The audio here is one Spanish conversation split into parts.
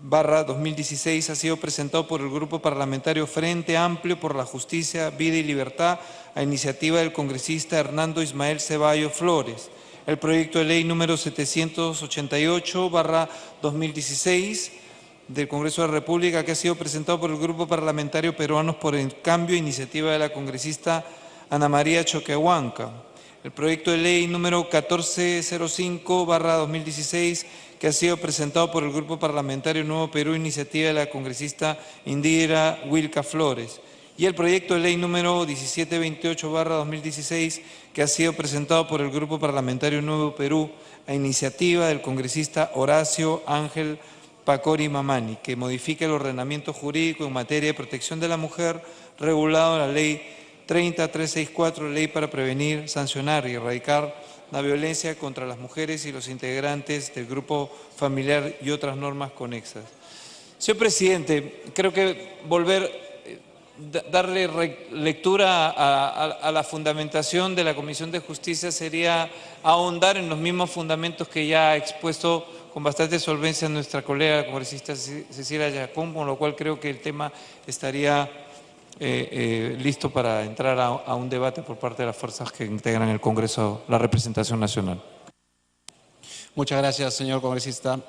2016 ha sido presentado por el Grupo Parlamentario Frente Amplio por la Justicia, Vida y Libertad a iniciativa del congresista Hernando Ismael Ceballos Flores. El proyecto de ley número 788/2016 del Congreso de la República, que ha sido presentado por el Grupo Parlamentario Peruanos por el Cambio, iniciativa de la congresista Ana María Choquehuanca. El proyecto de ley número 1405/2016, que ha sido presentado por el Grupo Parlamentario Nuevo Perú, iniciativa de la congresista Indira Wilca Flores. Y el proyecto de ley número 1728/2016, que ha sido presentado por el Grupo Parlamentario Nuevo Perú, a iniciativa del congresista Horacio Ángel Pacori Mamani, que modifica el ordenamiento jurídico en materia de protección de la mujer, regulado en la Ley 30364, Ley para prevenir, sancionar y erradicar la violencia contra las mujeres y los integrantes del grupo familiar y otras normas conexas. Señor Presidente, creo que darle lectura a la fundamentación de la Comisión de Justicia sería ahondar en los mismos fundamentos que ya ha expuesto con bastante solvencia nuestra colega congresista Cecilia Yacón, con lo cual creo que el tema estaría listo para entrar a un debate por parte de las fuerzas que integran el Congreso, la representación nacional. Muchas gracias, señor congresista.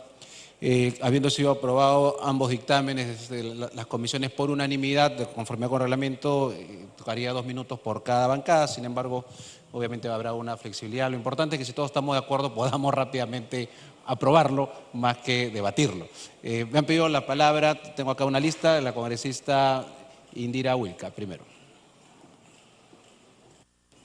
Habiendo sido aprobado ambos dictámenes de las comisiones por unanimidad, de conformidad con reglamento, tocaría 2 minutos por cada bancada. Sin embargo, obviamente habrá una flexibilidad. Lo importante es que si todos estamos de acuerdo podamos rápidamente aprobarlo más que debatirlo. Me han pedido la palabra, tengo acá una lista, la congresista Indira Wilca, primero.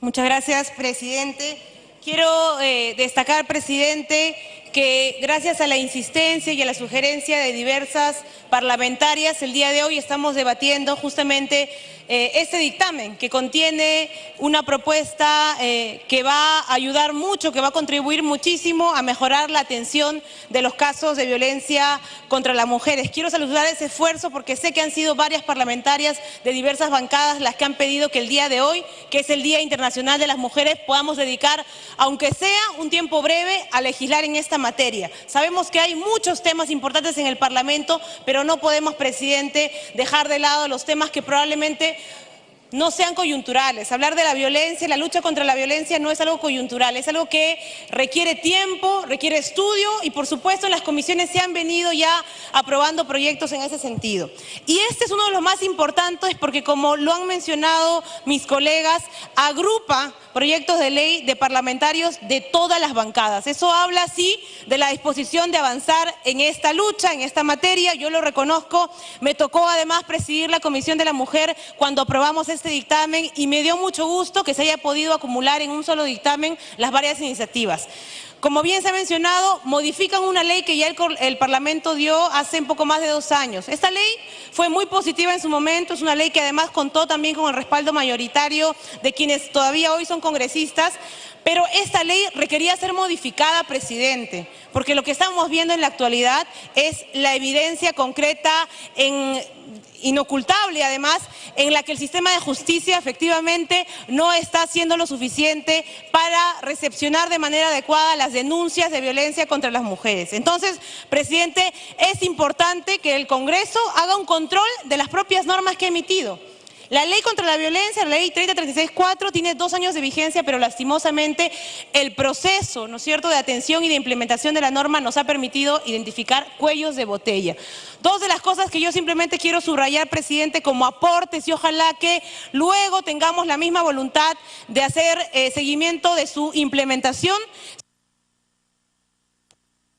Muchas gracias, presidente. Quiero destacar, presidente, que gracias a la insistencia y a la sugerencia de diversas parlamentarias, el día de hoy estamos debatiendo justamente este dictamen que contiene una propuesta que va a ayudar mucho, que va a contribuir muchísimo a mejorar la atención de los casos de violencia contra las mujeres. Quiero saludar ese esfuerzo porque sé que han sido varias parlamentarias de diversas bancadas las que han pedido que el día de hoy, que es el Día Internacional de las Mujeres, podamos dedicar, aunque sea un tiempo breve, a legislar en esta materia. Sabemos que hay muchos temas importantes en el Parlamento, pero no podemos, presidente, dejar de lado los temas que probablemente no sean coyunturales. Hablar de la violencia, la lucha contra la violencia no es algo coyuntural, es algo que requiere tiempo, requiere estudio y por supuesto en las comisiones se han venido ya aprobando proyectos en ese sentido. Y este es uno de los más importantes porque, como lo han mencionado mis colegas, agrupa proyectos de ley de parlamentarios de todas las bancadas. Eso habla, sí, de la disposición de avanzar en esta lucha, en esta materia. Yo lo reconozco, me tocó además presidir la Comisión de la Mujer cuando aprobamos este dictamen y me dio mucho gusto que se haya podido acumular en un solo dictamen las varias iniciativas. Como bien se ha mencionado, modifican una ley que ya el Parlamento dio hace un poco más de 2 años. Esta ley fue muy positiva en su momento, es una ley que además contó también con el respaldo mayoritario de quienes todavía hoy son congresistas, pero esta ley requería ser modificada, presidente, porque lo que estamos viendo en la actualidad es la evidencia concreta inocultable además, en la que el sistema de justicia efectivamente no está haciendo lo suficiente para recepcionar de manera adecuada las denuncias de violencia contra las mujeres. Entonces, presidente, es importante que el Congreso haga un control de las propias normas que ha emitido. La ley contra la violencia, la ley 30364, tiene 2 años de vigencia, pero lastimosamente el proceso, ¿no es cierto?, de atención y de implementación de la norma nos ha permitido identificar cuellos de botella. 2 de las cosas que yo simplemente quiero subrayar, presidente, como aportes, y ojalá que luego tengamos la misma voluntad de hacer seguimiento de su implementación.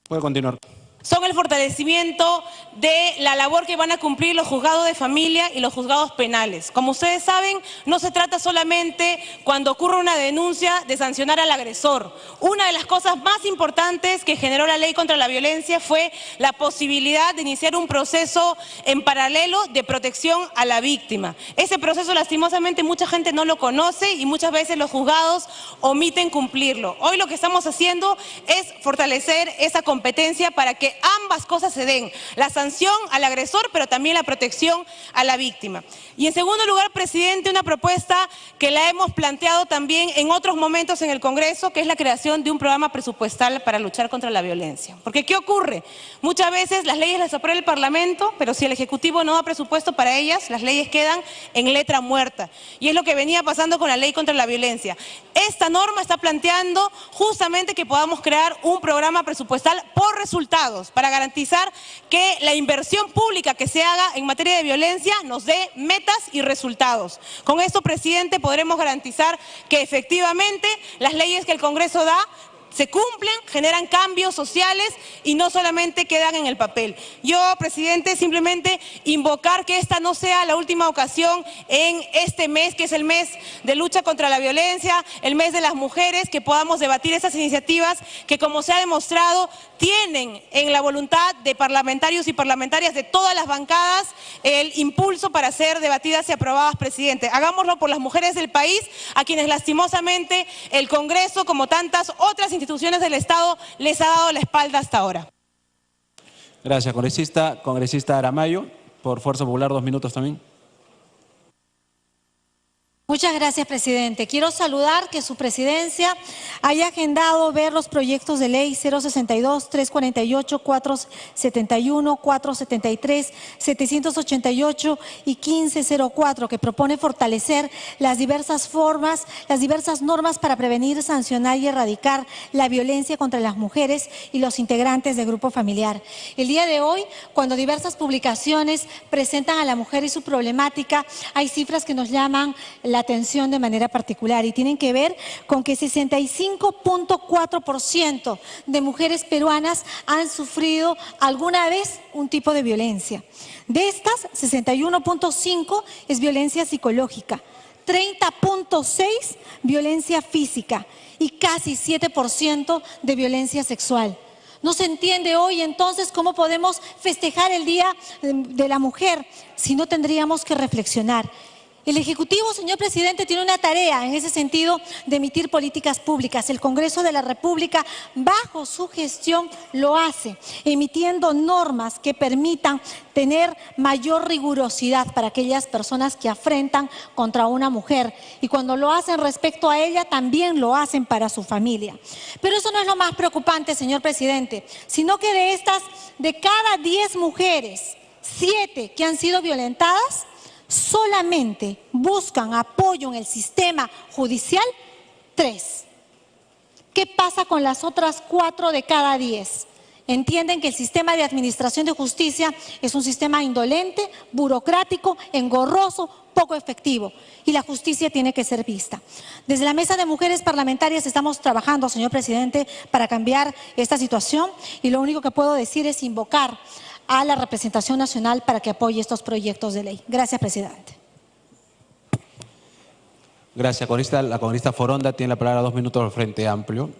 Puede continuar. Son el fortalecimiento de la labor que van a cumplir los juzgados de familia y los juzgados penales. Como ustedes saben, no se trata solamente, cuando ocurre una denuncia, de sancionar al agresor. Una de las cosas más importantes que generó la ley contra la violencia fue la posibilidad de iniciar un proceso en paralelo de protección a la víctima. Ese proceso, lastimosamente, mucha gente no lo conoce y muchas veces los juzgados omiten cumplirlo. Hoy lo que estamos haciendo es fortalecer esa competencia para que que ambas cosas se den, la sanción al agresor, pero también la protección a la víctima. Y en segundo lugar, presidente, una propuesta que la hemos planteado también en otros momentos en el Congreso, que es la creación de un programa presupuestal para luchar contra la violencia. Porque ¿qué ocurre? Muchas veces las leyes las aprueba el Parlamento, pero si el Ejecutivo no da presupuesto para ellas, las leyes quedan en letra muerta. Y es lo que venía pasando con la ley contra la violencia. Esta norma está planteando justamente que podamos crear un programa presupuestal por resultados para garantizar que la inversión pública que se haga en materia de violencia nos dé metas y resultados. Con esto, presidente, podremos garantizar que efectivamente las leyes que el Congreso da se cumplen, generan cambios sociales y no solamente quedan en el papel. Yo, presidente, simplemente invocar que esta no sea la última ocasión en este mes, que es el mes de lucha contra la violencia, el mes de las mujeres, que podamos debatir esas iniciativas que, como se ha demostrado, tienen en la voluntad de parlamentarios y parlamentarias de todas las bancadas el impulso para ser debatidas y aprobadas, presidente. Hagámoslo por las mujeres del país, a quienes lastimosamente el Congreso, como tantas otras instituciones del Estado, les ha dado la espalda hasta ahora. Gracias, congresista. Congresista Aramayo, por Fuerza Popular, 2 minutos también. Muchas gracias, presidente. Quiero saludar que su presidencia haya agendado ver los proyectos de ley 062, 348, 471, 473, 788 y 1504, que propone fortalecer las diversas normas para prevenir, sancionar y erradicar la violencia contra las mujeres y los integrantes del grupo familiar. El día de hoy, cuando diversas publicaciones presentan a la mujer y su problemática, hay cifras que nos llaman la atención de manera particular y tienen que ver con que 65.4% de mujeres peruanas han sufrido alguna vez un tipo de violencia. De estas, 61.5 es violencia psicológica, 30.6 violencia física y casi 7% de violencia sexual. No se entiende hoy entonces cómo podemos festejar el Día de la Mujer si no tendríamos que reflexionar. El Ejecutivo, señor presidente, tiene una tarea en ese sentido de emitir políticas públicas. El Congreso de la República, bajo su gestión, lo hace, emitiendo normas que permitan tener mayor rigurosidad para aquellas personas que afrentan contra una mujer. Y cuando lo hacen respecto a ella, también lo hacen para su familia. Pero eso no es lo más preocupante, señor presidente, sino que de cada 10 mujeres, 7 que han sido violentadas, solamente buscan apoyo en el sistema judicial 3. ¿Qué pasa con las otras 4 de cada 10? Entienden que el sistema de administración de justicia es un sistema indolente, burocrático, engorroso, poco efectivo, y la justicia tiene que ser vista. Desde la Mesa de Mujeres Parlamentarias estamos trabajando, señor presidente, para cambiar esta situación, y lo único que puedo decir es invocar a la representación nacional para que apoye estos proyectos de ley. Gracias, presidente. Gracias, congresista. La congresista Foronda tiene la palabra, 2 minutos al Frente Amplio.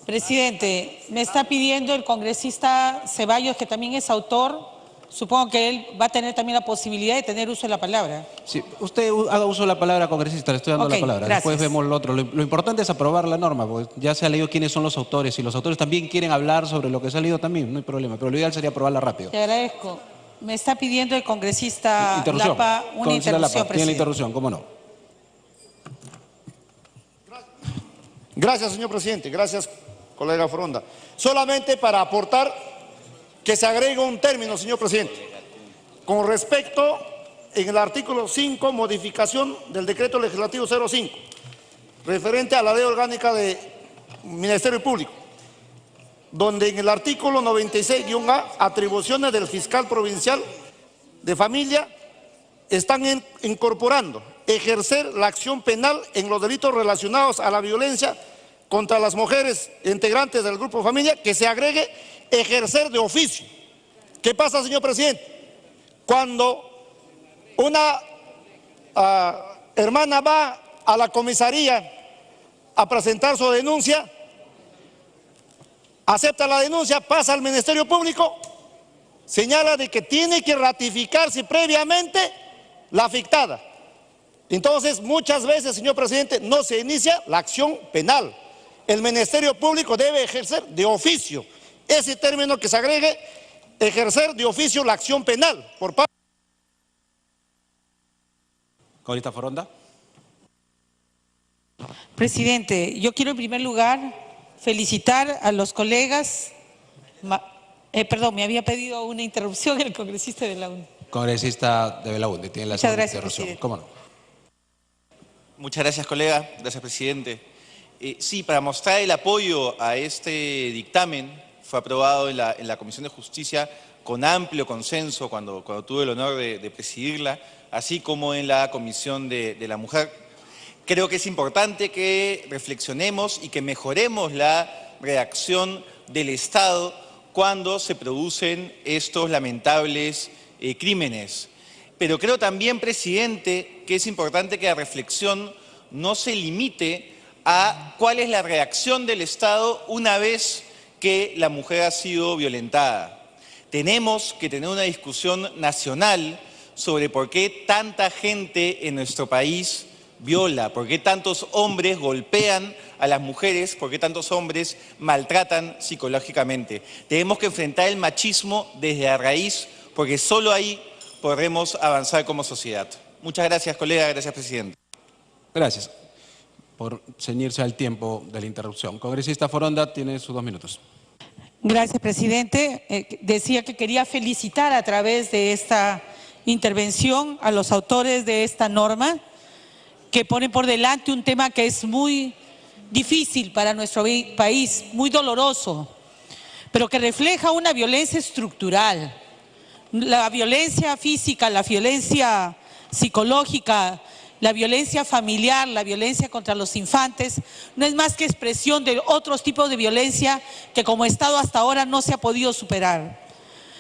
Presidente, me está pidiendo el congresista Ceballos, que también es autor. Supongo que él va a tener también la posibilidad de tener uso de la palabra. Sí, usted haga uso de la palabra, congresista, le estoy dando la palabra. Gracias. Después vemos lo otro. Lo importante es aprobar la norma, porque ya se ha leído quiénes son los autores. Si los autores también quieren hablar sobre lo que se ha leído, también no hay problema. Pero lo ideal sería aprobarla rápido. Te agradezco. Me está pidiendo el congresista Lapa una interrupción, presidente. Tiene la interrupción, ¿cómo no? Gracias, señor presidente. Gracias, colega Foronda. Solamente para aportar que se agregue un término, señor presidente, con respecto en el artículo 5, modificación del decreto legislativo 05, referente a la ley orgánica del Ministerio Público, donde en el artículo 96-A, atribuciones del fiscal provincial de familia, están incorporando ejercer la acción penal en los delitos relacionados a la violencia contra las mujeres integrantes del grupo familia, que se agregue ejercer de oficio. ¿Qué pasa, señor presidente? Cuando una hermana va a la comisaría a presentar su denuncia, acepta la denuncia, pasa al Ministerio Público, señala de que tiene que ratificarse previamente la afectada. Entonces, muchas veces, señor presidente, no se inicia la acción penal. El Ministerio Público debe ejercer de oficio ese término que se agregue, ejercer de oficio la acción penal por parte. Congresista Foronda. Presidente, yo quiero en primer lugar felicitar a los colegas. Perdón, me había pedido una interrupción el congresista de la UNE. Congresista de Belaúnde, tiene la segunda interrupción. Presidente. ¿Cómo no? Muchas gracias, colega. Gracias, presidente. Sí, para mostrar el apoyo a este dictamen, fue aprobado en la Comisión de Justicia con amplio consenso cuando tuve el honor de presidirla, así como en la Comisión de la Mujer. Creo que es importante que reflexionemos y que mejoremos la reacción del Estado cuando se producen estos lamentables crímenes. Pero creo también, presidente, que es importante que la reflexión no se limite a cuál es la reacción del Estado una vez que la mujer ha sido violentada. Tenemos que tener una discusión nacional sobre por qué tanta gente en nuestro país viola, por qué tantos hombres golpean a las mujeres, por qué tantos hombres maltratan psicológicamente. Tenemos que enfrentar el machismo desde la raíz, porque solo ahí podremos avanzar como sociedad. Muchas gracias, colega. Gracias, presidente. Gracias por ceñirse al tiempo de la interrupción. Congresista Foronda, tiene sus 2 minutos. Gracias, presidente. Decía que quería felicitar a través de esta intervención a los autores de esta norma, que ponen por delante un tema que es muy difícil para nuestro país, muy doloroso, pero que refleja una violencia estructural. La violencia física, la violencia psicológica, la violencia familiar, la violencia contra los infantes, no es más que expresión de otros tipos de violencia que como Estado hasta ahora no se ha podido superar.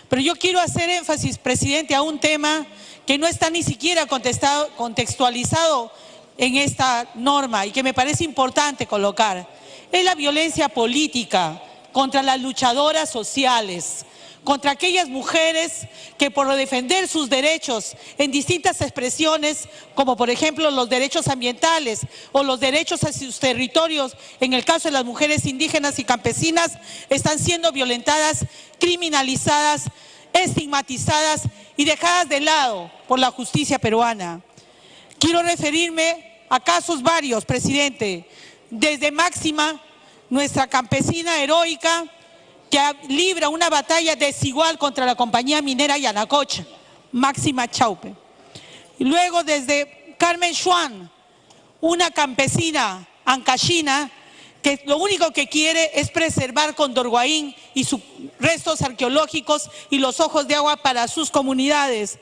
Pero yo quiero hacer énfasis, presidente, a un tema que no está ni siquiera contextualizado en esta norma y que me parece importante colocar. Es la violencia política contra las luchadoras sociales, contra aquellas mujeres que por defender sus derechos en distintas expresiones, como por ejemplo los derechos ambientales o los derechos a sus territorios, en el caso de las mujeres indígenas y campesinas, están siendo violentadas, criminalizadas, estigmatizadas y dejadas de lado por la justicia peruana. Quiero referirme a casos varios, presidente, desde Máxima, nuestra campesina heroica, que libra una batalla desigual contra la compañía minera Yanacocha, Máxima Chaupe. Y luego desde Carmen Schwan, una campesina ancashina, que lo único que quiere es preservar Condorguaín y sus restos arqueológicos y los ojos de agua para sus comunidades.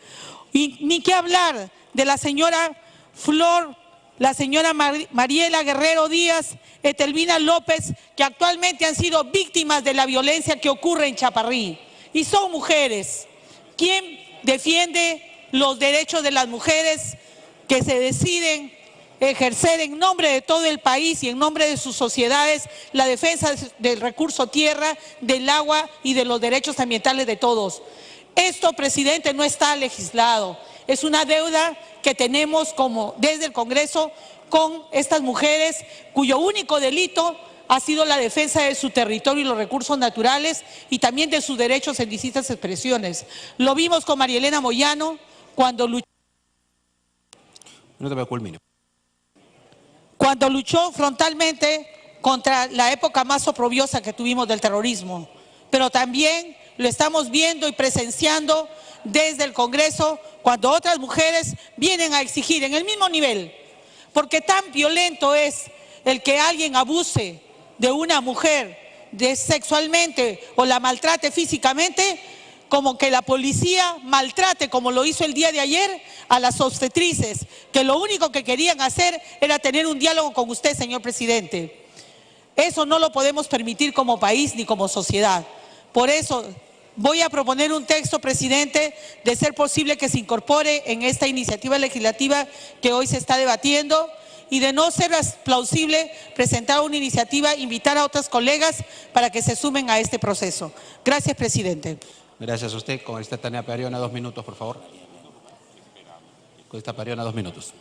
Y ni qué hablar de la señora Flor, la señora Mariela Guerrero Díaz, Etelvina López, que actualmente han sido víctimas de la violencia que ocurre en Chaparrí. Y son mujeres. ¿Quién defiende los derechos de las mujeres que se deciden ejercer en nombre de todo el país y en nombre de sus sociedades la defensa del recurso tierra, del agua y de los derechos ambientales de todos? Esto, presidente, no está legislado. Es una deuda que tenemos desde el Congreso con estas mujeres cuyo único delito ha sido la defensa de su territorio y los recursos naturales y también de sus derechos en distintas expresiones. Lo vimos con María Elena Moyano cuando luchó frontalmente contra la época más oprobiosa que tuvimos del terrorismo, pero también lo estamos viendo y presenciando desde el Congreso cuando otras mujeres vienen a exigir en el mismo nivel, porque tan violento es el que alguien abuse de una mujer sexualmente o la maltrate físicamente, como que la policía maltrate, como lo hizo el día de ayer, a las obstetrices, que lo único que querían hacer era tener un diálogo con usted, señor presidente. Eso no lo podemos permitir como país ni como sociedad. Por eso voy a proponer un texto, presidente, de ser posible que se incorpore en esta iniciativa legislativa que hoy se está debatiendo, y de no ser plausible presentar una iniciativa, invitar a otras colegas para que se sumen a este proceso. Gracias, presidente. Gracias a usted. Congresista Tania Pariona, 2 minutos, por favor. Congresista Pariona, 2 minutos.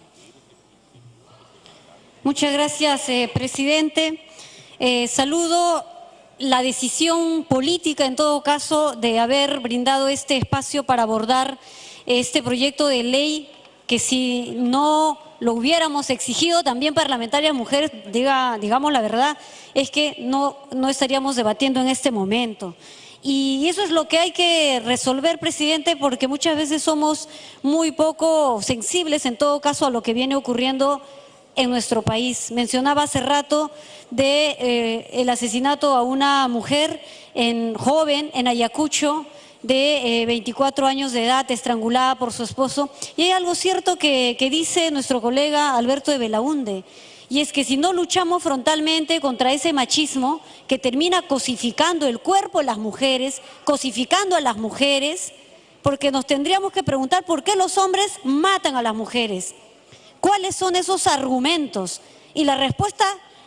Muchas gracias, presidente. Saludo la decisión política, en todo caso, de haber brindado este espacio para abordar este proyecto de ley, que si no lo hubiéramos exigido también parlamentarias mujeres, digamos la verdad, es que no estaríamos debatiendo en este momento. Y eso es lo que hay que resolver, presidente, porque muchas veces somos muy poco sensibles, en todo caso, a lo que viene ocurriendo en nuestro país. Mencionaba hace rato el asesinato a una mujer joven en Ayacucho, de 24 años de edad, estrangulada por su esposo. Y hay algo cierto que dice nuestro colega Alberto de Belaúnde, y es que si no luchamos frontalmente contra ese machismo que termina cosificando el cuerpo de las mujeres, cosificando a las mujeres, porque nos tendríamos que preguntar por qué los hombres matan a las mujeres. ¿Cuáles son esos argumentos? Y la respuesta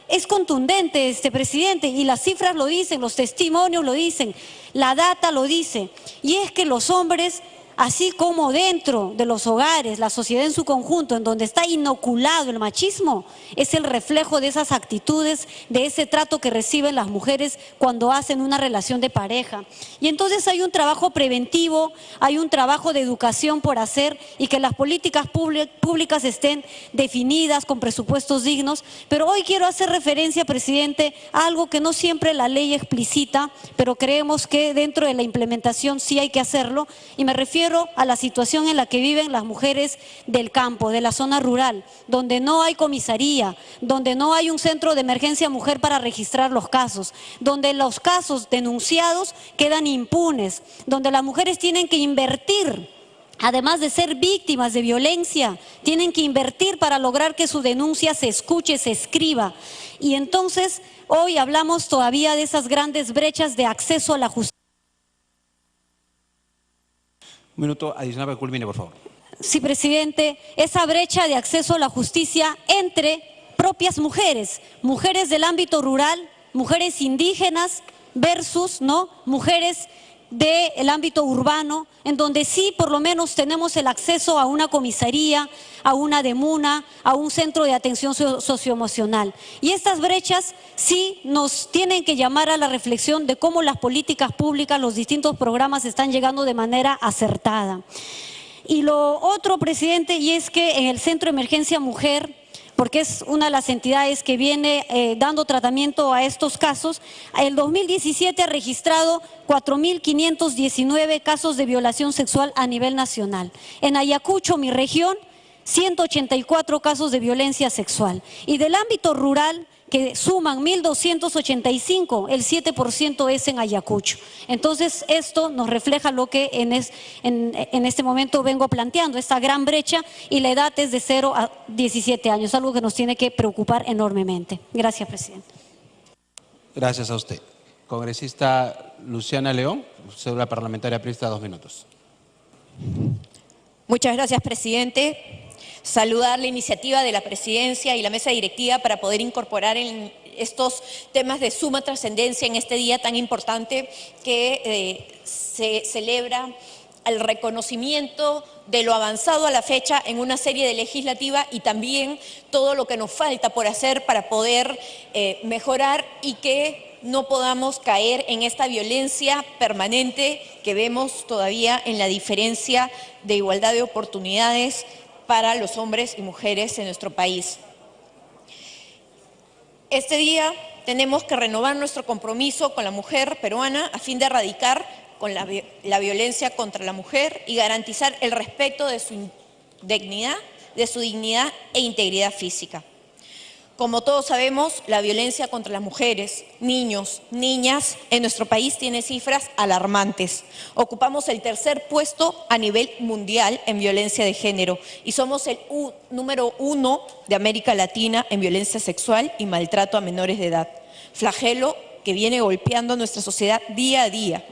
es contundente, presidente, y las cifras lo dicen, los testimonios lo dicen, la data lo dice, y es que los hombres, así como dentro de los hogares, la sociedad en su conjunto, en donde está inoculado el machismo, es el reflejo de esas actitudes, de ese trato que reciben las mujeres cuando hacen una relación de pareja. Y entonces hay un trabajo preventivo, hay un trabajo de educación por hacer, y que las políticas públicas estén definidas con presupuestos dignos. Pero hoy quiero hacer referencia, presidente, a algo que no siempre la ley explicita, pero creemos que dentro de la implementación sí hay que hacerlo, y me refiero a la situación en la que viven las mujeres del campo, de la zona rural, donde no hay comisaría, donde no hay un centro de emergencia mujer para registrar los casos, donde los casos denunciados quedan impunes, donde las mujeres tienen que invertir, además de ser víctimas de violencia, tienen que invertir para lograr que su denuncia se escuche, se escriba. Y entonces hoy hablamos todavía de esas grandes brechas de acceso a la justicia. Un minuto adicional para que culmine, por favor. Sí, presidente, esa brecha de acceso a la justicia entre propias mujeres, mujeres del ámbito rural, mujeres indígenas versus mujeres del ámbito urbano, en donde sí por lo menos tenemos el acceso a una comisaría, a una DEMUNA, a un centro de atención socioemocional. Y estas brechas sí nos tienen que llamar a la reflexión de cómo las políticas públicas, los distintos programas están llegando de manera acertada. Y lo otro, presidente, y es que en el Centro de Emergencia Mujer, porque es una de las entidades que viene dando tratamiento a estos casos, el 2017 ha registrado 4.519 casos de violación sexual a nivel nacional. En Ayacucho, mi región, 184 casos de violencia sexual. Y del ámbito rural, que suman 1.285, el 7% es en Ayacucho. Entonces, esto nos refleja lo que en este momento vengo planteando, esta gran brecha, y la edad es de 0 a 17 años, algo que nos tiene que preocupar enormemente. Gracias, presidente. Gracias a usted. Congresista Luciana León, cédula parlamentaria aprista, 2 minutos. Muchas gracias, presidente. Saludar la iniciativa de la presidencia y la mesa directiva para poder incorporar en estos temas de suma trascendencia en este día tan importante que se celebra el reconocimiento de lo avanzado a la fecha en una serie de legislativa, y también todo lo que nos falta por hacer para poder mejorar y que no podamos caer en esta violencia permanente que vemos todavía en la diferencia de igualdad de oportunidades para los hombres y mujeres en nuestro país. Este día tenemos que renovar nuestro compromiso con la mujer peruana a fin de erradicar con la violencia contra la mujer y garantizar el respeto de su dignidad e integridad física. Como todos sabemos, la violencia contra las mujeres, niños, niñas en nuestro país tiene cifras alarmantes. Ocupamos el tercer puesto a nivel mundial en violencia de género y somos el número 1 de América Latina en violencia sexual y maltrato a menores de edad. Flagelo que viene golpeando a nuestra sociedad día a día,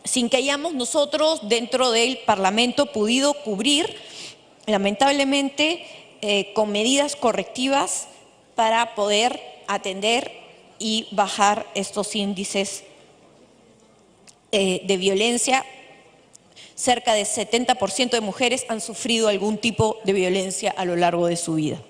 sin que hayamos nosotros dentro del Parlamento podido cubrir, lamentablemente, con medidas correctivas para poder atender y bajar estos índices de violencia. Cerca del 70% de mujeres han sufrido algún tipo de violencia a lo largo de su vida.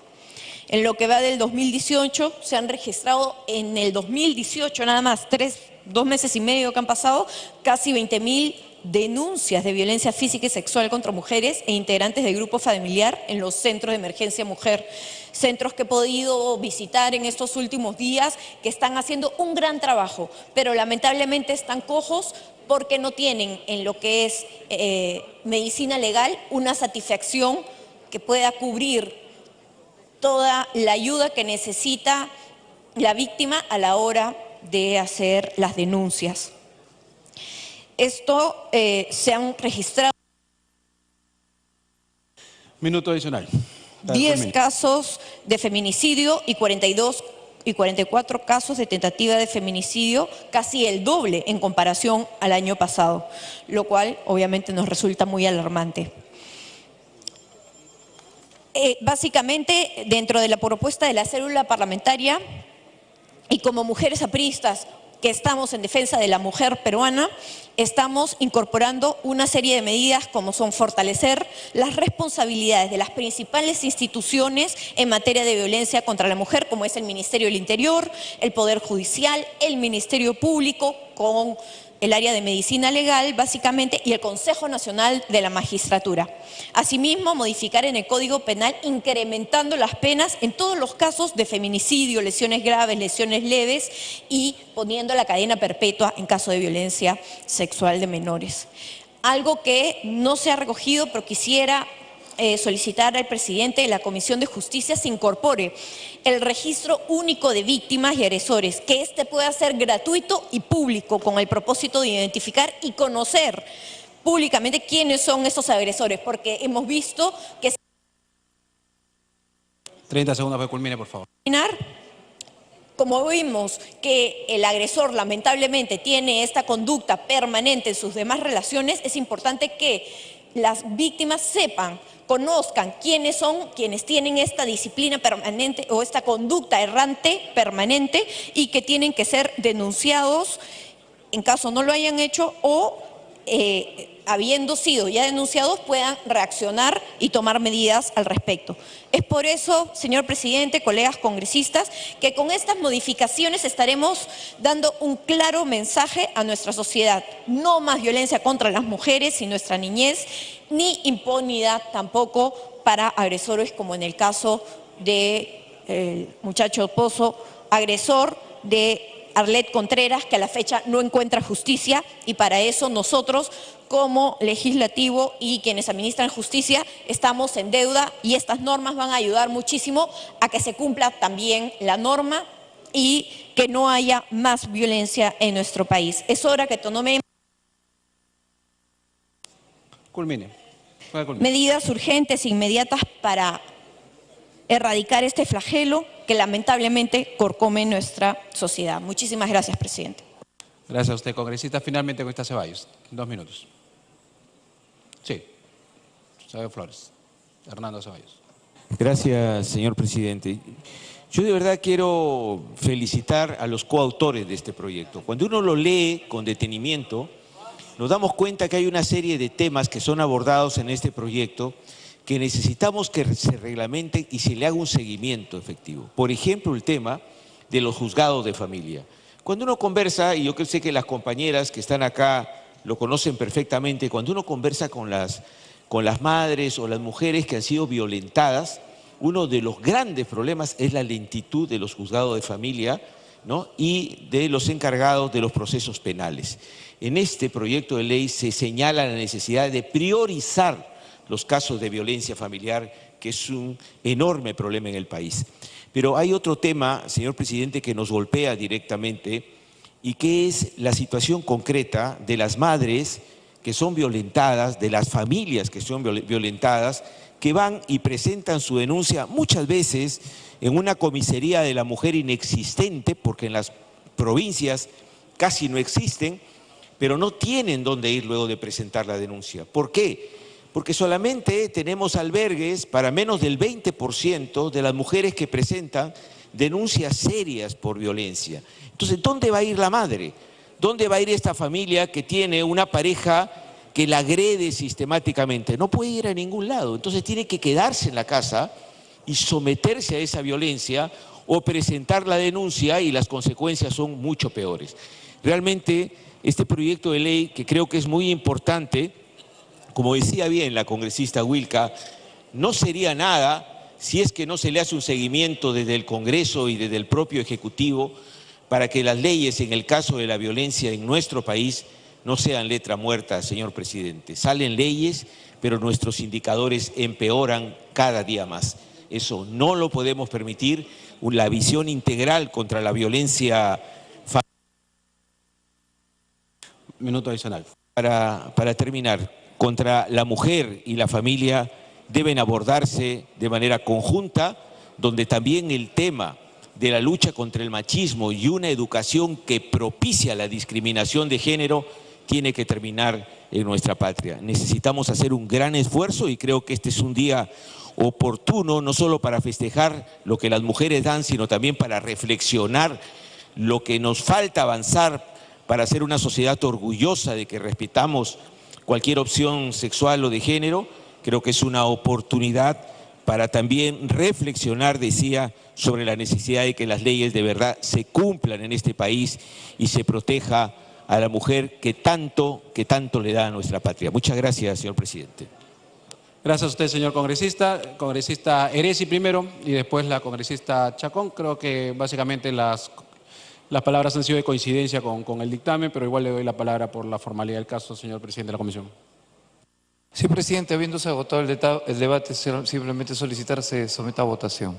En lo que va del 2018, se han registrado en el 2018 nada más 3 2 meses y medio que han pasado, casi 20.000 denuncias de violencia física y sexual contra mujeres e integrantes del grupo familiar en los centros de emergencia mujer. Centros que he podido visitar en estos últimos días, que están haciendo un gran trabajo, pero lamentablemente están cojos porque no tienen en lo que es medicina legal una satisfacción que pueda cubrir toda la ayuda que necesita la víctima a la hora de hacer las denuncias. Esto se han registrado Minuto adicional. 10 casos de feminicidio y 44 casos de tentativa de feminicidio, casi el doble en comparación al año pasado, lo cual obviamente nos resulta muy alarmante. Básicamente, dentro de la propuesta de la célula parlamentaria y como mujeres apristas que estamos en defensa de la mujer peruana, estamos incorporando una serie de medidas como son fortalecer las responsabilidades de las principales instituciones en materia de violencia contra la mujer, como es el Ministerio del Interior, el Poder Judicial, el Ministerio Público, con el área de medicina legal, básicamente, y el Consejo Nacional de la Magistratura. Asimismo, modificar en el Código Penal, incrementando las penas en todos los casos de feminicidio, lesiones graves, lesiones leves, y poniendo la cadena perpetua en caso de violencia sexual de menores. Algo que no se ha recogido, pero quisiera solicitar al presidente de la Comisión de Justicia se incorpore el registro único de víctimas y agresores, que este pueda ser gratuito y público con el propósito de identificar y conocer públicamente quiénes son esos agresores, porque hemos visto que... 30 segundos para que culmine, por favor. Como vimos que el agresor lamentablemente tiene esta conducta permanente en sus demás relaciones, es importante que las víctimas sepan, conozcan quiénes son quienes tienen esta disciplina permanente o esta conducta errante permanente y que tienen que ser denunciados en caso no lo hayan hecho o habiendo sido ya denunciados puedan reaccionar y tomar medidas al respecto. Es por eso, señor presidente, colegas congresistas, que con estas modificaciones estaremos dando un claro mensaje a nuestra sociedad. No más violencia contra las mujeres y nuestra niñez, ni impunidad tampoco para agresores como en el caso del muchacho Pozo, agresor de Arlet Contreras, que a la fecha no encuentra justicia, y para eso nosotros como legislativo y quienes administran justicia estamos en deuda y estas normas van a ayudar muchísimo a que se cumpla también la norma y que no haya más violencia en nuestro país. Es hora que tomemos medidas urgentes e inmediatas para erradicar este flagelo que lamentablemente carcome nuestra sociedad. Muchísimas gracias, presidente. Gracias a usted, congresista. Finalmente, congresista Ceballos. 2 minutos. Sí. Ceballos Flores. Hernando Ceballos. Gracias, señor presidente. Yo de verdad quiero felicitar a los coautores de este proyecto. Cuando uno lo lee con detenimiento, nos damos cuenta que hay una serie de temas que son abordados en este proyecto que necesitamos que se reglamente y se le haga un seguimiento efectivo. Por ejemplo, el tema de los juzgados de familia. Cuando uno conversa, y yo sé que las compañeras que están acá lo conocen perfectamente, cuando uno conversa con las madres o las mujeres que han sido violentadas, uno de los grandes problemas es la lentitud de los juzgados de familia, ¿no? Y de los encargados de los procesos penales. En este proyecto de ley se señala la necesidad de priorizar los casos de violencia familiar, que es un enorme problema en el país. Pero hay otro tema, señor presidente, que nos golpea directamente y que es la situación concreta de las madres que son violentadas, de las familias que son violentadas, que van y presentan su denuncia muchas veces en una comisaría de la mujer inexistente, porque en las provincias casi no existen, pero no tienen dónde ir luego de presentar la denuncia. ¿Por qué? Porque solamente tenemos albergues para menos del 20% de las mujeres que presentan denuncias serias por violencia. Entonces, ¿dónde va a ir la madre? ¿Dónde va a ir esta familia que tiene una pareja que la agrede sistemáticamente? No puede ir a ningún lado, entonces tiene que quedarse en la casa y someterse a esa violencia o presentar la denuncia y las consecuencias son mucho peores. Realmente este proyecto de ley, que creo que es muy importante, como decía bien la congresista Wilca, no sería nada si es que no se le hace un seguimiento desde el Congreso y desde el propio Ejecutivo para que las leyes en el caso de la violencia en nuestro país no sean letra muerta, señor presidente. Salen leyes, pero nuestros indicadores empeoran cada día más. Eso no lo podemos permitir. La visión integral contra la violencia. Minuto adicional. Para terminar, contra la mujer y la familia deben abordarse de manera conjunta, donde también el tema de la lucha contra el machismo y una educación que propicia la discriminación de género tiene que terminar en nuestra patria. Necesitamos hacer un gran esfuerzo y creo que este es un día oportuno, no solo para festejar lo que las mujeres dan, sino también para reflexionar lo que nos falta avanzar para ser una sociedad orgullosa de que respetamos cualquier opción sexual o de género. Creo que es una oportunidad para también reflexionar, decía, sobre la necesidad de que las leyes de verdad se cumplan en este país y se proteja a la mujer que tanto le da a nuestra patria. Muchas gracias, señor presidente. Gracias a usted, señor congresista. Congresista Heresi primero y después la congresista Chacón. Creo que básicamente las palabras han sido de coincidencia con el dictamen, pero igual le doy la palabra por la formalidad del caso, señor presidente de la comisión. Sí, presidente, habiéndose agotado el debate, simplemente solicitar se someta a votación.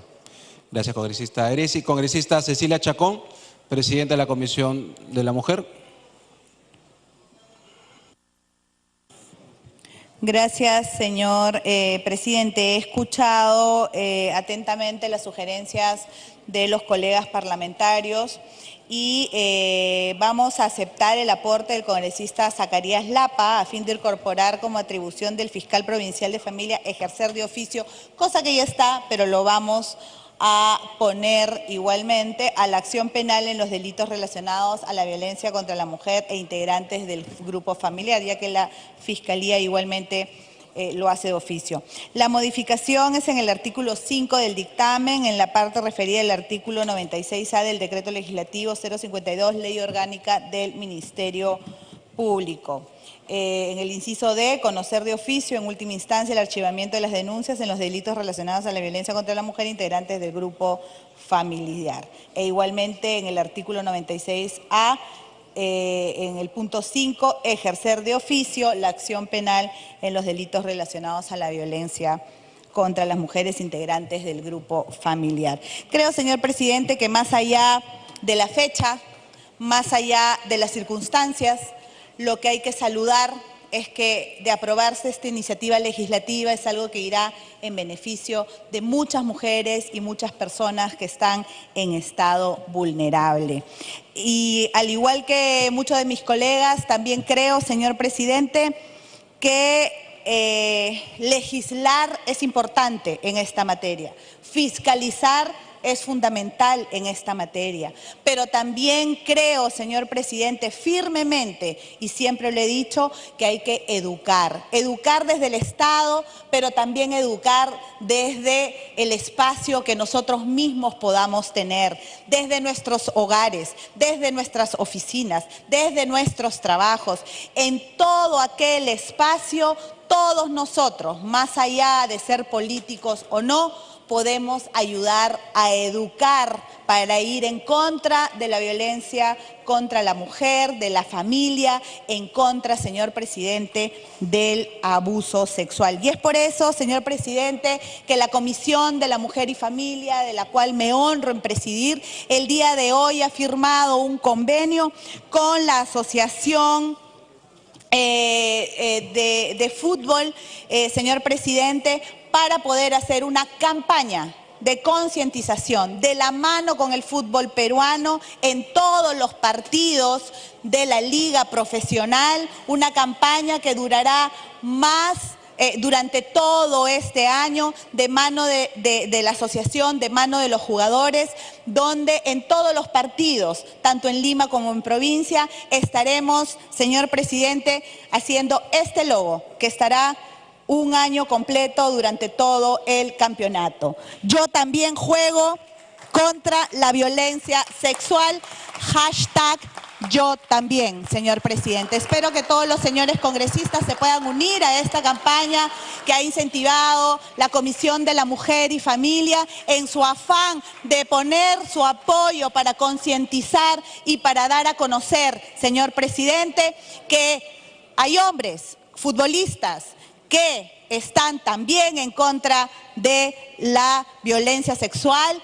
Gracias, congresista Heresi. Congresista Cecilia Chacón, presidenta de la Comisión de la Mujer. Gracias, señor presidente. He escuchado atentamente las sugerencias de los colegas parlamentarios y vamos a aceptar el aporte del congresista Zacarías Lapa a fin de incorporar como atribución del fiscal provincial de familia ejercer de oficio, cosa que ya está, pero lo vamos a poner igualmente a la acción penal en los delitos relacionados a la violencia contra la mujer e integrantes del grupo familiar, ya que la Fiscalía igualmente lo hace de oficio. La modificación es en el artículo 5 del dictamen, en la parte referida al artículo 96A del Decreto Legislativo 052, Ley Orgánica del Ministerio Público. En el inciso D, conocer de oficio en última instancia el archivamiento de las denuncias en los delitos relacionados a la violencia contra la mujer integrantes del grupo familiar. E igualmente en el artículo 96A, en el punto 5, ejercer de oficio la acción penal en los delitos relacionados a la violencia contra las mujeres integrantes del grupo familiar. Creo, señor presidente, que más allá de la fecha, más allá de las circunstancias, lo que hay que saludar es que de aprobarse esta iniciativa legislativa es algo que irá en beneficio de muchas mujeres y muchas personas que están en estado vulnerable. Y al igual que muchos de mis colegas, también creo, señor presidente, que legislar es importante en esta materia, fiscalizar es fundamental en esta materia, pero también creo, señor presidente, firmemente, y siempre lo he dicho, que hay que educar desde el Estado, pero también educar desde el espacio que nosotros mismos podamos tener, desde nuestros hogares, desde nuestras oficinas, desde nuestros trabajos, en todo aquel espacio, todos nosotros, más allá de ser políticos o no, podemos ayudar a educar para ir en contra de la violencia contra la mujer, de la familia, en contra, señor presidente, del abuso sexual. Y es por eso, señor presidente, que la Comisión de la Mujer y Familia, de la cual me honro en presidir, el día de hoy ha firmado un convenio con la Asociación de Fútbol, señor presidente, para poder hacer una campaña de concientización de la mano con el fútbol peruano en todos los partidos de la liga profesional, una campaña que durará durante todo este año de mano de la asociación, de mano de los jugadores, donde en todos los partidos, tanto en Lima como en provincia, estaremos, señor presidente, haciendo este logo que estará un año completo durante todo el campeonato. Yo también juego contra la violencia sexual, yo también, señor presidente. Espero que todos los señores congresistas se puedan unir a esta campaña que ha incentivado la Comisión de la Mujer y Familia en su afán de poner su apoyo para concientizar y para dar a conocer, señor presidente, que hay hombres, futbolistas, que están también en contra de la violencia sexual.